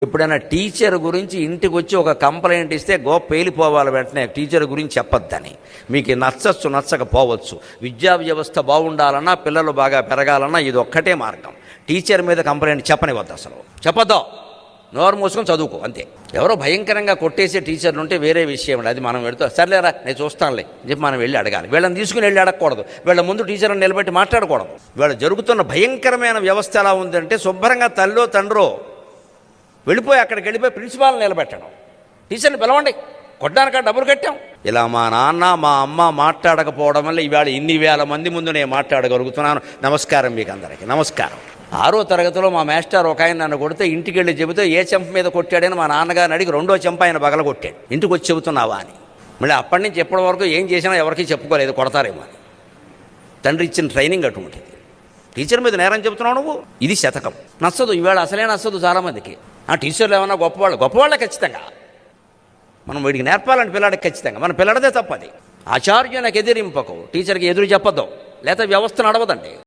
ఎప్పుడైనా టీచర్ గురించి ఇంటికి వచ్చి ఒక కంప్లైంట్ ఇస్తే పేలిపోవాలి వెంటనే టీచర్ గురించి చెప్పొద్దని. మీకు నచ్చచ్చు నచ్చకపోవచ్చు. విద్యా వ్యవస్థ బాగుండాలన్నా పిల్లలు బాగా పెరగాలన్నా ఇది ఒక్కటే మార్గం. టీచర్ మీద కంప్లైంట్ చెప్పనివద్దు, అసలు చెప్పొద్దు. నోరు మూసుకొని చదువుకో అంతే. ఎవరో భయంకరంగా కొట్టేసే టీచర్లు ఉంటే వేరే విషయం అండి. అది మనం వెళుతాం, సర్లేరా నేను చూస్తానులే చెప్పి మనం వెళ్ళి అడగాలి. వీళ్ళని తీసుకుని వెళ్ళి అడగకూడదు. వీళ్ళ ముందు టీచర్ని నిలబెట్టి మాట్లాడకూడదు. వీళ్ళు జరుగుతున్న భయంకరమైన వ్యవస్థ ఎలా ఉందంటే, శుభ్రంగా తల్లో తండ్రో వెళ్ళిపోయి అక్కడికి వెళ్ళిపోయి ప్రిన్సిపాల్ని నిలబెట్టడం, టీచర్ని పిలవండి, కొట్టడానిక డబ్బులు కట్టాం. ఇలా మా నాన్న మా అమ్మ మాట్లాడకపోవడం వల్ల ఇవాళ ఇన్ని వేల మంది ముందు నేను మాట్లాడగలుగుతున్నాను. నమస్కారం మీకు అందరికీ, నమస్కారం. 6వ తరగతిలో మా మాస్టర్ ఒక ఆయన నన్ను కొడితే ఇంటికి వెళ్ళి చెబితే ఏ చెంప మీద కొట్టాడని మా నాన్నగారిని అడిగి 2వ చెంప ఆయన బగల కొట్టాడు. ఇంటికి వచ్చి చెబుతున్నావా అని. మళ్ళీ అప్పటి నుంచి ఎప్పటి వరకు ఏం చేసినా ఎవరికి చెప్పుకోలేదు, కొడతారేమో అని. తండ్రి ఇచ్చిన ట్రైనింగ్ అటువంటిది. టీచర్ మీద నేరం చెబుతున్నావు నువ్వు, ఇది శతకం. నచ్చదు, ఈవేళ అసలే నచ్చదు చాలామందికి. ఆ టీచర్లు ఏమన్నా గొప్పవాళ్ళే ఖచ్చితంగా. మనం వీడికి నేర్పాలంటే పిల్లాడికి ఖచ్చితంగా. మన పిల్లడదే తప్పది. ఆచార్యునికి ఎదిరింపకు, టీచర్కి ఎదురు చెప్పద్దు, లేకపోతే వ్యవస్థ నడవదండి.